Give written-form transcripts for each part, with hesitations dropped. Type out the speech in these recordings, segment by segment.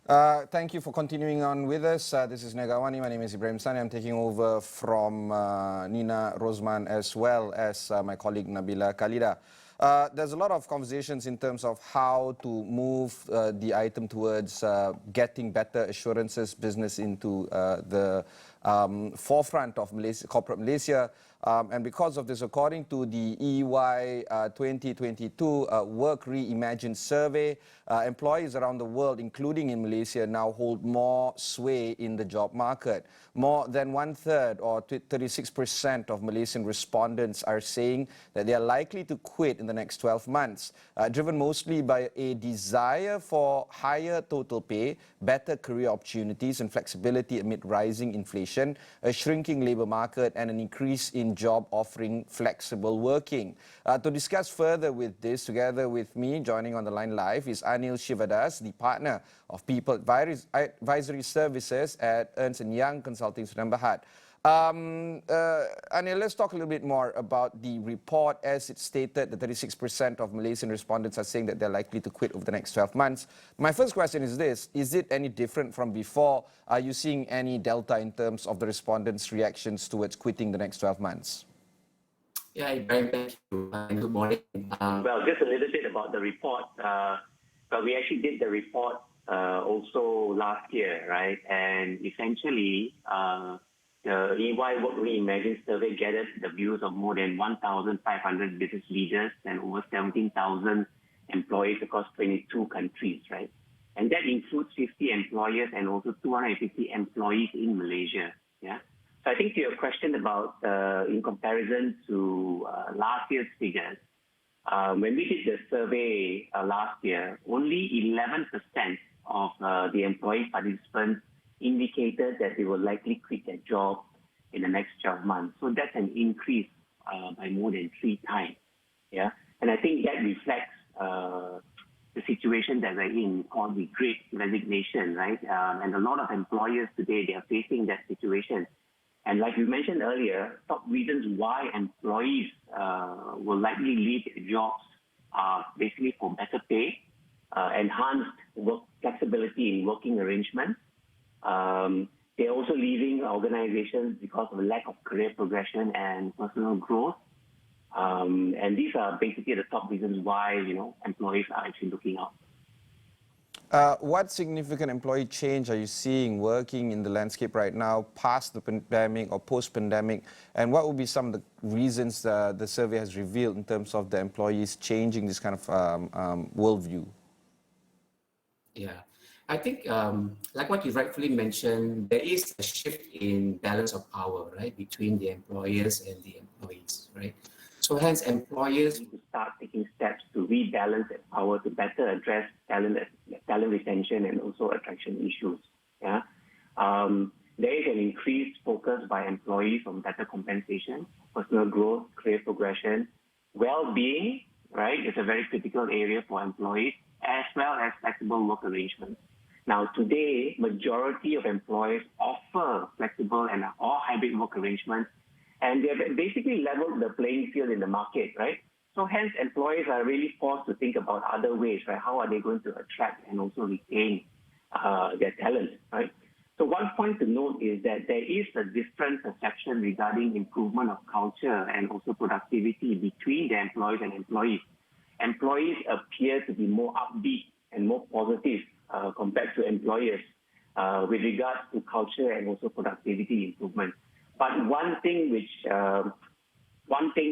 Thank you for continuing on with us. This is Niaga AWANI. My name is Ibrahim Sani. I'm taking over from Nina Rosman as well as my colleague Nabila Khalida. There's a lot of conversations in terms of how to move the item towards getting better assurances business into the forefront of corporate Malaysia. And because of this, according to the EY 2022 Work Reimagined survey, employees around the world, including in Malaysia, now hold more sway in the job market. More than 1/3 or 36% of Malaysian respondents are saying that they are likely to quit in the next 12 months, driven mostly by a desire for higher total pay, better career opportunities and flexibility amid rising inflation, a shrinking labour market and an increase in job offering flexible working. To discuss further with this, together with me, joining on the line live is Anil Shivadas, the partner of People Advisory Services at Ernst & Young Consulting Sdn Bhd. Anil, let's talk a little bit more about the report. As it stated, that 36% of Malaysian respondents are saying that they're likely to quit over the next 12 months. My first question is this: is it any different from before? Are you seeing any delta in terms of the respondents' reactions towards quitting the next 12 months? Yeah, Ibrahim, thank you. Good morning. Well, just a little bit about the report. But we actually did the report also last year, right? And essentially, the EY Work Reimagined survey gathered the views of more than 1,500 business leaders and over 17,000 employees across 22 countries, right? And that includes 50 employers and also 250 employees in Malaysia, yeah? So I think to your question about, in comparison to last year's figures, when we did the survey last year, only 11% of the employee participants indicated that they will likely quit their job in the next 12 months. So that's an increase by more than 3 times. Yeah, and I think that reflects the situation that we're in, called the Great Resignation, right? And a lot of employers today, they are facing that situation. And like you mentioned earlier, top reasons why employees will likely leave their jobs are basically for better pay, enhanced work flexibility in working arrangements. They're also leaving organizations because of a lack of career progression and personal growth. And these are basically the top reasons why, employees are actually looking out. What significant employee change are you seeing working in the landscape right now, past the pandemic or post-pandemic? And what would be some of the reasons the survey has revealed in terms of the employees changing this kind of worldview? Yeah, I think, like what you rightfully mentioned, there is a shift in balance of power, right, between the employers and the employees, right? So hence, employers need to start taking steps to rebalance that power to better address talent retention and also attraction issues. Yeah, there is an increased focus by employees on better compensation, personal growth, career progression, well-being. Right, it's a very critical area for employees, as well as flexible work arrangements. Now, today, majority of employers offer flexible and or hybrid work arrangements, and they have basically leveled the playing field in the market, right? So hence, employers are really forced to think about other ways, right? How are they going to attract and also retain their talent, right? So one point to note is that there is a different perception regarding improvement of culture and also productivity between the employees and employees. Employees appear to be more upbeat and more positive compared to employers with regards to culture and also productivity improvement. But one thing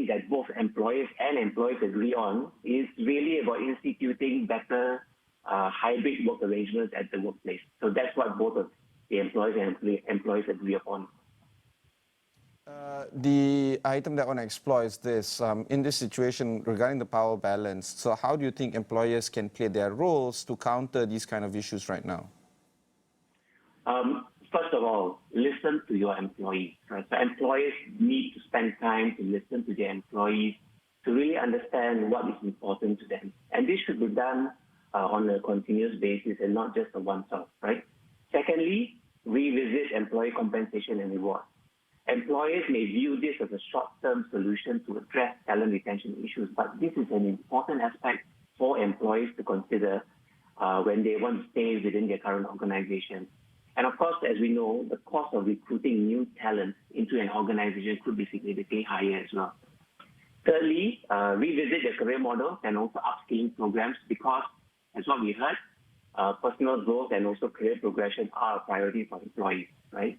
that both employers and employees agree on is really about instituting better hybrid work arrangements at the workplace. So that's what both of the employers and employees agree upon. The item that I want to explore is this. In this situation regarding the power balance, so how do you think employers can play their roles to counter these kind of issues right now? First of all, listen to your employees. Right? So employers need to spend time to listen to their employees to really understand what is important to them. And this should be done on a continuous basis and not just a once-off, right? Secondly, revisit employee compensation and rewards. Employers may view this as a short-term solution to address talent retention issues, but this is an important aspect for employees to consider when they want to stay within their current organization. And of course, as we know, the cost of recruiting new talent into an organization could be significantly higher as well. Thirdly, revisit their career model and also upskilling programs because, as what we heard, personal growth and also career progression are a priority for employees, right?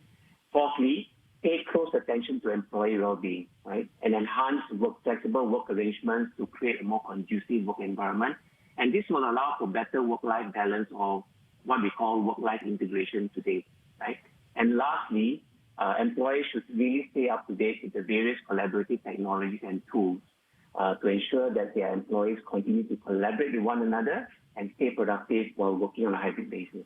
Fourthly, pay close attention to employee well-being, right? And enhance flexible work arrangements to create a more conducive work environment. And this will allow for better work-life balance or what we call work-life integration today, right? And lastly, employees should really stay up to date with the various collaborative technologies and tools to ensure that their employees continue to collaborate with one another and stay productive while working on a hybrid basis.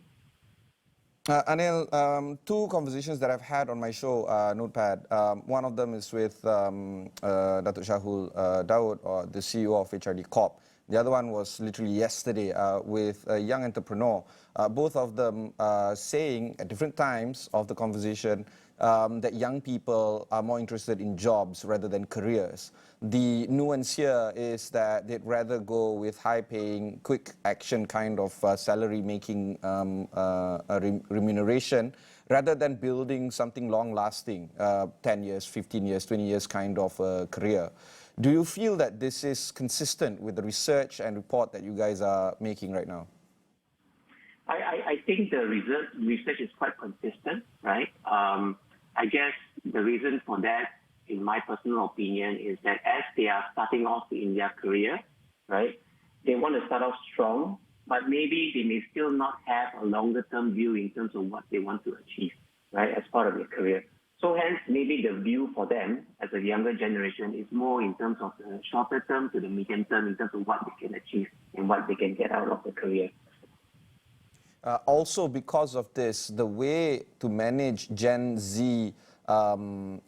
Anil, two conversations that I've had on my show, Notepad. One of them is with Datuk Shahul Daud, or the CEO of HRD Corp. The other one was literally yesterday with a young entrepreneur. Both of them saying at different times of the conversation that young people are more interested in jobs rather than careers. The nuance here is that they'd rather go with high-paying, quick action kind of salary-making remuneration rather than building something long-lasting, 10 years, 15 years, 20 years kind of career. Do you feel that this is consistent with the research and report that you guys are making right now? I think the research is quite consistent, right? I guess the reason for that, in my personal opinion, is that as they are starting off in their career, right, they want to start off strong, but maybe they may still not have a longer-term view in terms of what they want to achieve, right, as part of their career. So hence, maybe the view for them as a younger generation is more in terms of the shorter term to the medium term in terms of what they can achieve and what they can get out of the career. Also, because of this, the way to manage Gen Z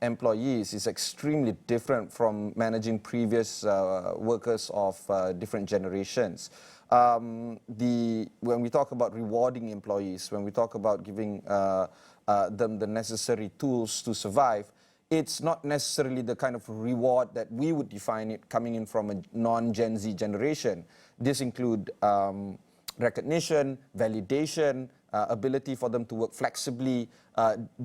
employees is extremely different from managing previous workers of different generations. When we talk about rewarding employees, when we talk about giving them the necessary tools to survive, it's not necessarily the kind of reward that we would define it coming in from a non-Gen Z generation. This include recognition, validation, ability for them to work flexibly.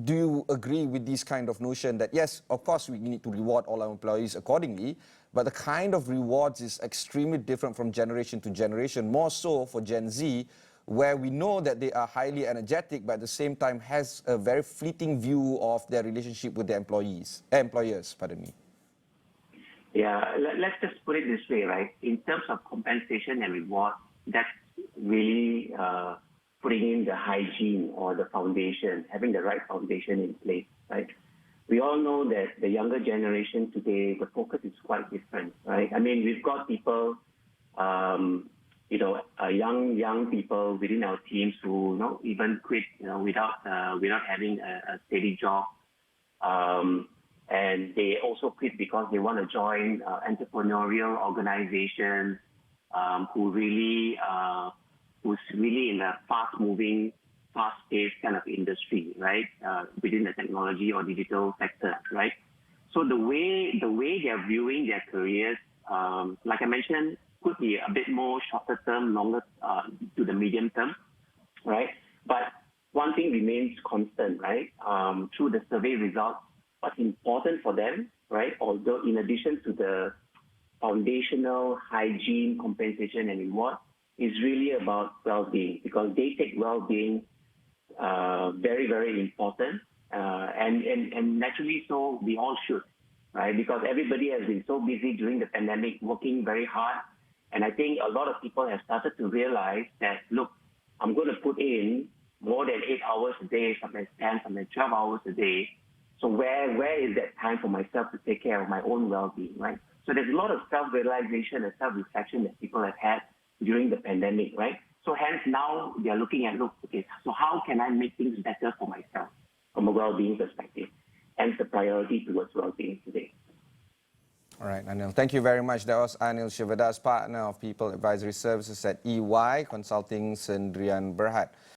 Do you agree with this kind of notion that, yes, of course, we need to reward all our employees accordingly, but the kind of rewards is extremely different from generation to generation, more so for Gen Z, where we know that they are highly energetic, but at the same time has a very fleeting view of their relationship with their employers, pardon me. Yeah, let's just put it this way, right? In terms of compensation and reward, that's really putting in the hygiene or the foundation, having the right foundation in place, right? We all know that the younger generation today, the focus is quite different, right? I mean, we've got people, young people within our teams who, even quit, without having a steady job, and they also quit because they want to join entrepreneurial organizations who's really in a fast-moving, fast-paced kind of industry, right? Within the technology or digital sector, right? So the way they're viewing their careers, like I mentioned, could be a bit more shorter term, longer to the medium term, right? But one thing remains constant, right? Through the survey results, what's important for them, right? Although in addition to the foundational hygiene, compensation, and reward, is really about well-being, because they take well-being very, very important, and naturally so we all should, right? Because everybody has been so busy during the pandemic, working very hard, and I think a lot of people have started to realize that, look, I'm going to put in more than 8 hours a day, sometimes 10, sometimes 12 hours a day. So where is that time for myself to take care of my own well-being, right? So there's a lot of self-realization and self-reflection that people have had during the pandemic, right? So hence now they're looking at, okay, so how can I make things better for myself from a well-being perspective? Hence the priority towards well-being today. All right, Anil. Thank you very much. That was Anil Shivadas, partner of People Advisory Services at EY Consulting Sendirian Berhad.